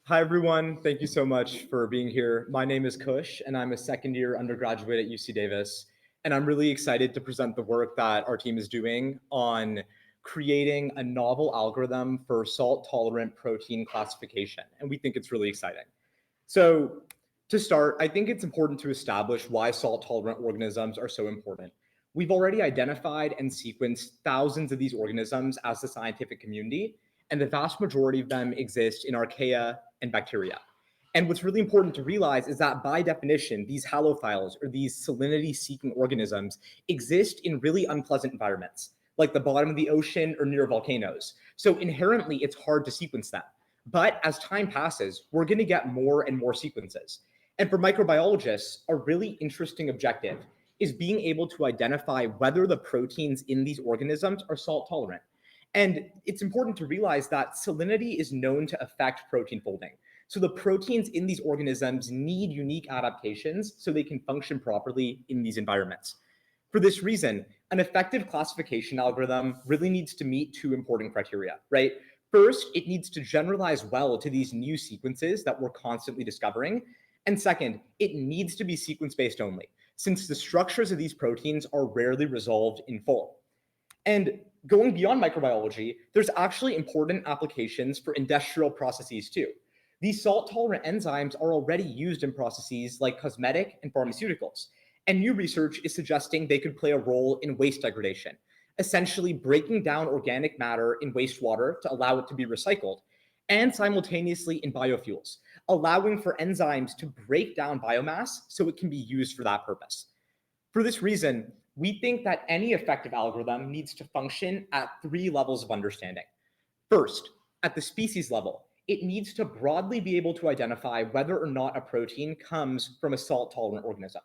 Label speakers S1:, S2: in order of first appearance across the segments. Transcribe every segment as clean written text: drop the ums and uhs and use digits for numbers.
S1: Hi, everyone. Thank you so much for being here. My name is Kush, and I'm a second-year undergraduate at UC Davis. And I'm really excited to present the work that our team is doing on creating a novel algorithm for salt-tolerant protein classification. And we think it's really exciting. So to start, I think it's important to establish why salt-tolerant organisms are so important. We've already identified and sequenced thousands of these organisms as the scientific community, and the vast majority of them exist in archaea and bacteria. And what's really important to realize is that by definition, these halophiles or these salinity-seeking organisms exist in really unpleasant environments, like the bottom of the ocean or near volcanoes. So inherently, it's hard to sequence them. But as time passes, we're going to get more and more sequences. And for microbiologists, a really interesting objective is being able to identify whether the proteins in these organisms are salt tolerant. And it's important to realize that salinity is known to affect protein folding. So the proteins in these organisms need unique adaptations so they can function properly in these environments. For this reason, an effective classification algorithm really needs to meet two important criteria, right? First, it needs to generalize well to these new sequences that we're constantly discovering. And second, it needs to be sequence-based only, since the structures of these proteins are rarely resolved in full. And going beyond microbiology, there's actually important applications for industrial processes too. These salt-tolerant enzymes are already used in processes like cosmetic and pharmaceuticals. And new research is suggesting they could play a role in waste degradation, essentially breaking down organic matter in wastewater to allow it to be recycled, and simultaneously in biofuels, allowing for enzymes to break down biomass so it can be used for that purpose. For this reason, we think that any effective algorithm needs to function at three levels of understanding. First, at the species level, it needs to broadly be able to identify whether or not a protein comes from a salt-tolerant organism.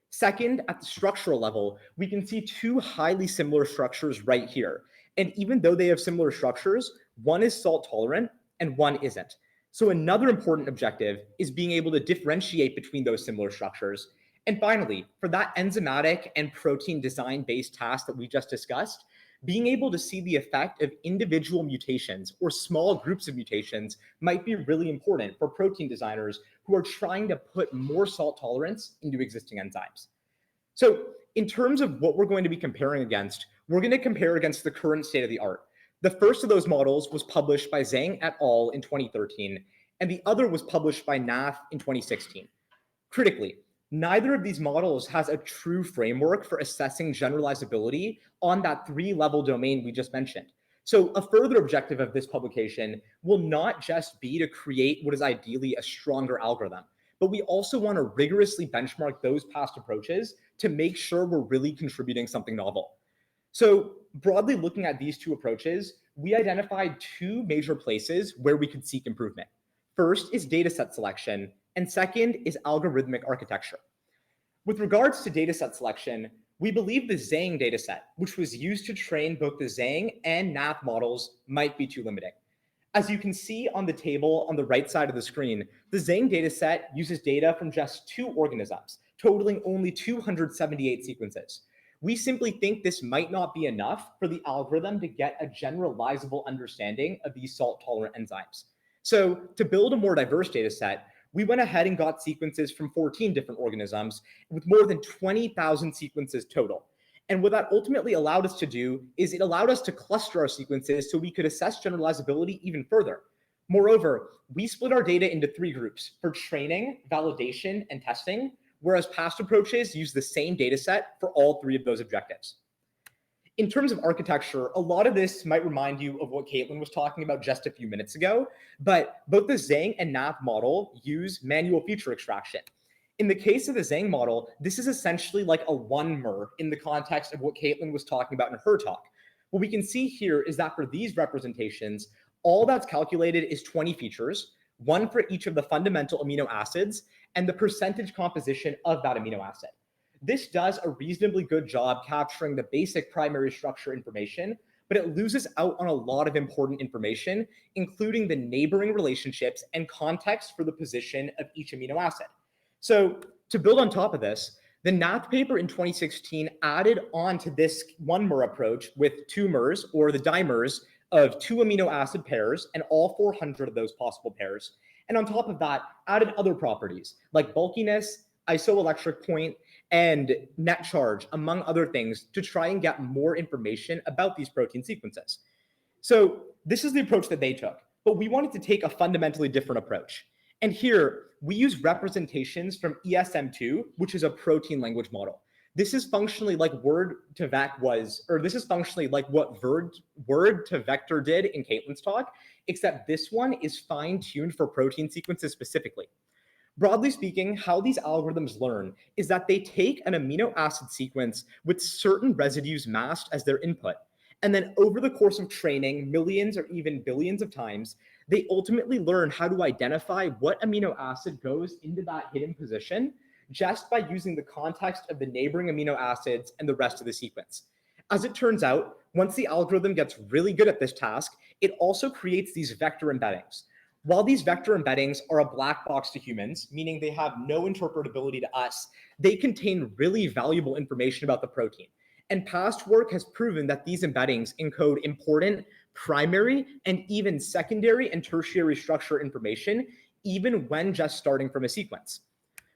S1: Second, at the structural level, we can see two highly similar structures right here. And even though they have similar structures, one is salt-tolerant and one isn't. So another important objective is being able to differentiate between those similar structures. And finally, for that enzymatic and protein design-based task that we just discussed, being able to see the effect of individual mutations or small groups of mutations might be really important for protein designers who are trying to put more salt tolerance into existing enzymes. So in terms of what we're going to be comparing against, we're going to compare against the current state of the art. The first of those models was published by Zhang et al. In 2013, and the other was published by Nath in 2016. Critically, neither of these models has a true framework for assessing generalizability on that three-level domain we just mentioned. So a further objective of this publication will not just be to create what is ideally a stronger algorithm, but we also want to rigorously benchmark those past approaches to make sure we're really contributing something novel. So broadly looking at these two approaches, we identified two major places where we could seek improvement. First is dataset selection, and second is algorithmic architecture. With regards to dataset selection, we believe the Zhang dataset, which was used to train both the Zhang and Nath models, might be too limiting. As you can see on the table on the right side of the screen, the Zhang dataset uses data from just two organisms, totaling only 278 sequences. We simply think this might not be enough for the algorithm to get a generalizable understanding of these salt-tolerant enzymes. So to build a more diverse dataset, we went ahead and got sequences from 14 different organisms with more than 20,000 sequences total. And what that ultimately allowed us to do is it allowed us to cluster our sequences so we could assess generalizability even further. Moreover, we split our data into three groups for training, validation, and testing, whereas past approaches use the same data set for all three of those objectives. In terms of architecture, a lot of this might remind you of what Caitlin was talking about just a few minutes ago, but both the Zhang and Nath model use manual feature extraction. In the case of the Zhang model, this is essentially like a 1-mer in the context of what Caitlin was talking about in her talk. What we can see here is that for these representations, all that's calculated is 20 features, one for each of the fundamental amino acids, and the percentage composition of that amino acid. This does a reasonably good job capturing the basic primary structure information, but it loses out on a lot of important information, including the neighboring relationships and context for the position of each amino acid. So to build on top of this, the Nath paper in 2016 added on to this 1-mer approach with 2 mers or the dimers of 2 amino acid pairs and all 400 of those possible pairs. And on top of that, added other properties like bulkiness, isoelectric point, and net charge, among other things, to try and get more information about these protein sequences. So this is the approach that they took, but we wanted to take a fundamentally different approach. And here, we use representations from ESM2, which is a protein language model. This is functionally like Word2Vec was, or this is functionally like what Word2Vector did in Caitlin's talk, except this one is fine-tuned for protein sequences specifically. Broadly speaking, how these algorithms learn is that they take an amino acid sequence with certain residues masked as their input. And then over the course of training, millions or even billions of times, they ultimately learn how to identify what amino acid goes into that hidden position just by using the context of the neighboring amino acids and the rest of the sequence. As it turns out, once the algorithm gets really good at this task, it also creates these vector embeddings. While these vector embeddings are a black box to humans, meaning they have no interpretability to us, they contain really valuable information about the protein. And past work has proven that these embeddings encode important primary and even secondary and tertiary structure information, even when just starting from a sequence.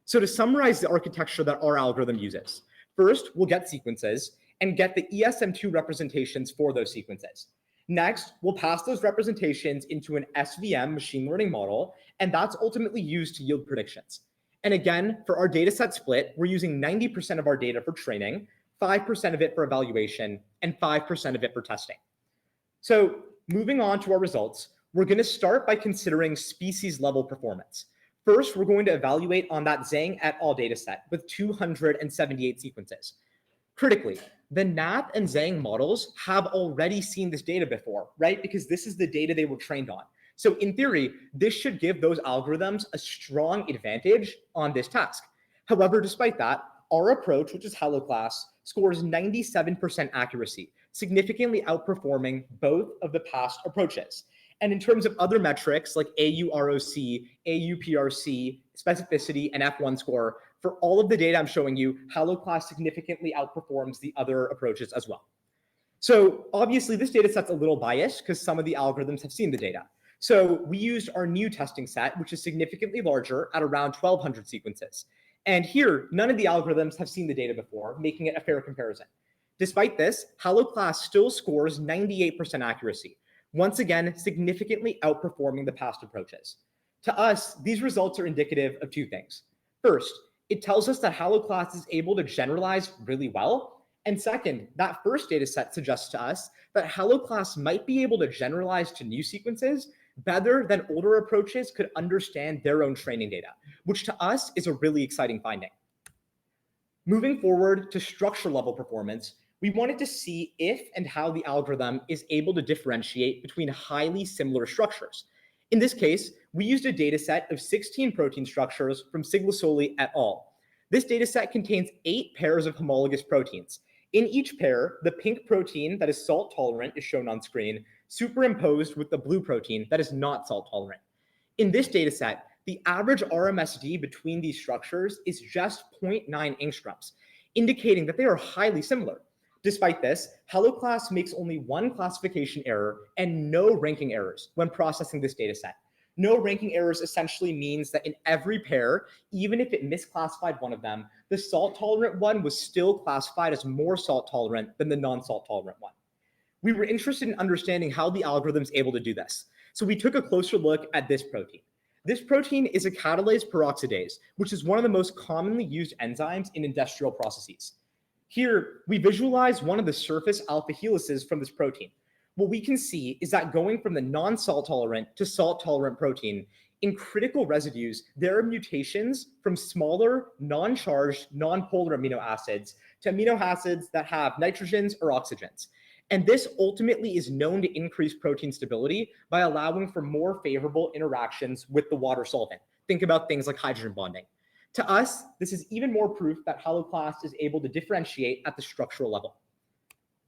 S1: So to summarize the architecture that our algorithm uses, first, we'll get sequences and get the ESM2 representations for those sequences. Next, we'll pass those representations into an SVM machine learning model, and that's ultimately used to yield predictions. And again, for our data set split, we're using 90% of our data for training, 5% of it for evaluation, and 5% of it for testing. So moving on to our results, we're going to start by considering species-level performance. First, we're going to evaluate on that Zhang et al. Dataset with 278 sequences. Critically, the NAP and Zhang models have already seen this data before, right? Because this is the data they were trained on. So in theory, this should give those algorithms a strong advantage on this task. However, despite that, our approach, which is HaloClass, scores 97% accuracy, significantly outperforming both of the past approaches. And in terms of other metrics like AUROC, AUPRC, specificity, and F1 score, for all of the data I'm showing you, HaloClass significantly outperforms the other approaches as well. So obviously this data set's a little biased because some of the algorithms have seen the data. So we used our new testing set, which is significantly larger at around 1,200 sequences. And here, none of the algorithms have seen the data before, making it a fair comparison. Despite this, HaloClass still scores 98% accuracy, once again, significantly outperforming the past approaches. To us, these results are indicative of two things. First, it tells us that HaloClass is able to generalize really well. And second, that first data set suggests to us that HaloClass might be able to generalize to new sequences better than older approaches could understand their own training data, which to us is a really exciting finding. Moving forward to structure level performance, we wanted to see if and how the algorithm is able to differentiate between highly similar structures. In this case, we used a data set of 16 protein structures from Siglasoli et al. This data set contains 8 pairs of homologous proteins. In each pair, the pink protein that is salt tolerant is shown on screen, superimposed with the blue protein that is not salt tolerant. In this data set, the average RMSD between these structures is just 0.9 angstroms, indicating that they are highly similar. Despite this, HaloClass makes only one classification error and no ranking errors when processing this data set. No ranking errors essentially means that in every pair, even if it misclassified one of them, the salt-tolerant one was still classified as more salt-tolerant than the non-salt-tolerant one. We were interested in understanding how the algorithm is able to do this. So we took a closer look at this protein. This protein is a catalase peroxidase, which is one of the most commonly used enzymes in industrial processes. Here, we visualize one of the surface alpha helices from this protein. What we can see is that going from the non-salt tolerant to salt tolerant protein, in critical residues, there are mutations from smaller, non-charged, non-polar amino acids to amino acids that have nitrogens or oxygens. And this ultimately is known to increase protein stability by allowing for more favorable interactions with the water solvent. Think about things like hydrogen bonding. To us, this is even more proof that HaloClass is able to differentiate at the structural level.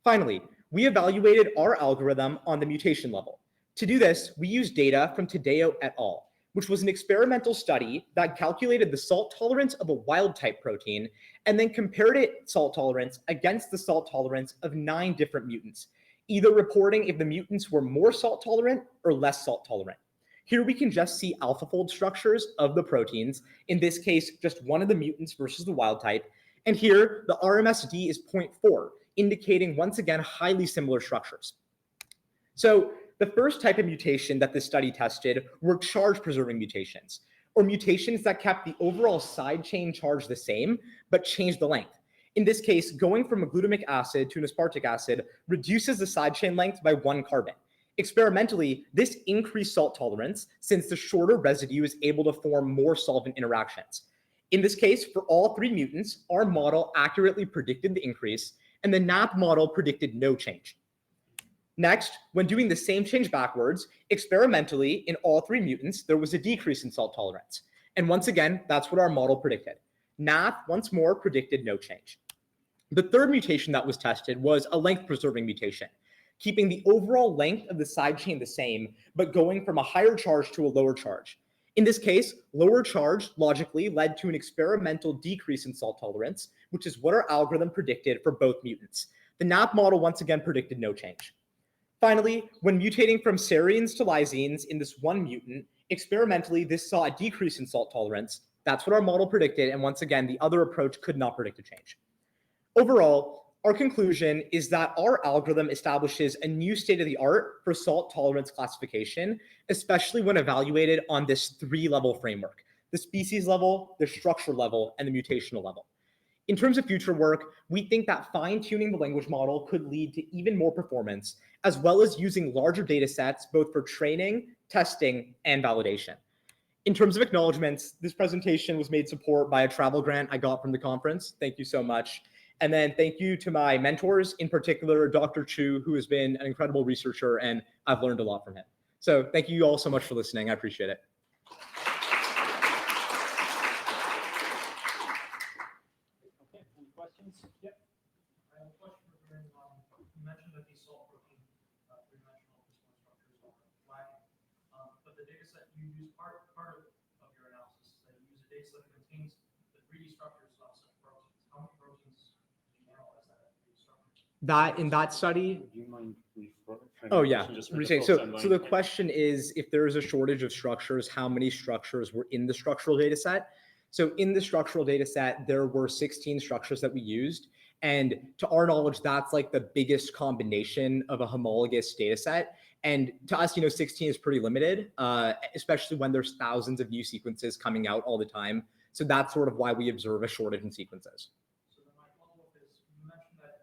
S1: Finally, we evaluated our algorithm on the mutation level. To do this, we used data from Tadeo et al., which was an experimental study that calculated the salt tolerance of a wild-type protein and then compared its salt tolerance against the salt tolerance of 9 different mutants. either reporting if the mutants were more salt tolerant or less salt tolerant. Here we can just see alpha-fold structures of the proteins, in this case, just one of the mutants versus the wild type. And here, the RMSD is 0.4, indicating, once again, highly similar structures. So the first type of mutation that this study tested were charge-preserving mutations, or mutations that kept the overall side chain charge the same, but changed the length. In this case, going from a glutamic acid to an aspartic acid reduces the side chain length by 1 carbon. Experimentally, this increased salt tolerance since the shorter residue is able to form more solvent interactions. In this case, for all 3 mutants, our model accurately predicted the increase, and the NAP model predicted no change. Next, when doing the same change backwards, experimentally, in all 3 mutants, there was a decrease in salt tolerance. And once again, that's what our model predicted. NAP, once more, predicted no change. The third mutation that was tested was a length-preserving mutation, keeping the overall length of the side chain the same, but going from a higher charge to a lower charge. In this case, lower charge logically led to an experimental decrease in salt tolerance, which is what our algorithm predicted for both mutants. The NAP model once again predicted no change. Finally, when mutating from serines to lysines in this one mutant, experimentally, this saw a decrease in salt tolerance. That's what our model predicted, and once again, the other approach could not predict a change. Overall, our conclusion is that our algorithm establishes a new state-of-the-art for salt tolerance classification, especially when evaluated on this 3-level framework: the species level, the structure level, and the mutational level. In terms of future work, we think that fine-tuning the language model could lead to even more performance, as well as using larger data sets both for training, testing, and validation. In terms of acknowledgements, this presentation was made support by a travel grant I got from the conference. Thank you so much. And then thank you to my mentors, in particular, Dr. Chu, who has been an incredible researcher, and I've learned a lot from him. So thank you all so much for listening. I appreciate it.
S2: Okay, any questions? Yep.
S3: I have a question regarding, you mentioned that these salt protein three-dimensional crystalline structures are lacking, but the data set you use, part of your analysis, that you use a data set that contains the 3D structures of such proteins. How many proteins do you analyze that 3D structure?
S1: That in that study.
S2: Do you mind
S1: Oh yeah. So the question is, if there is a shortage of structures, how many structures were in the structural data set? So in the structural data set, there were 16 structures that we used. And to our knowledge, that's like the biggest combination of a homologous data set. And to us, 16 is pretty limited, especially when there's thousands of new sequences coming out all the time. So that's sort of why we observe a shortage in sequences.
S3: So then my follow-up is, you mentioned that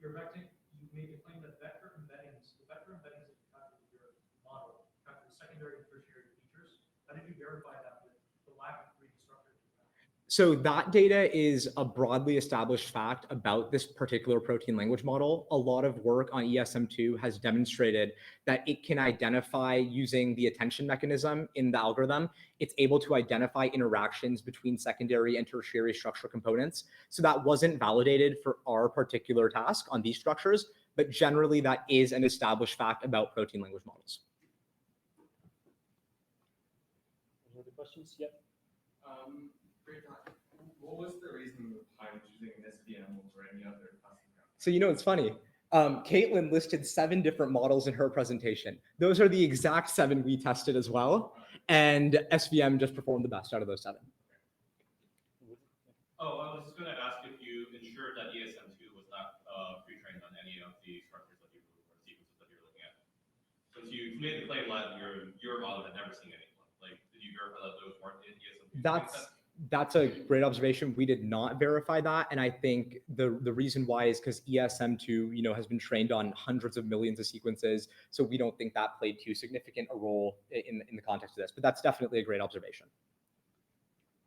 S3: your vector, you made the claim that the vector embeddings that you calculated with your model, calculated secondary and tertiary features. How did you verify that with the lack of 3D structure?
S1: So that data is a broadly established fact about this particular protein language model. A lot of work on ESM2 has demonstrated that it can identify, using the attention mechanism in the algorithm, it's able to identify interactions between secondary and tertiary structure components. So that wasn't validated for our particular task on these structures, but generally that is an established fact about protein language models.
S2: Any other questions? Yep.
S4: What was the reason behind choosing SVM over any other classifier?
S1: So it's funny. Caitlin listed 7 different models in her presentation. Those are the exact 7 we tested as well, and SVM just performed the best out of those 7.
S4: Oh, I was just going to ask if you ensured that ESM2 was not pre-trained on any of the structures that you or sequences that you're looking at. Since you made the claim that your model had never seen anyone, like, did you verify that those weren't in ESM2?
S1: That's a great observation. We did not verify that, and I think the reason why is because ESM2 has been trained on hundreds of millions of sequences, so we don't think that played too significant a role in the context of this. But that's definitely a great observation.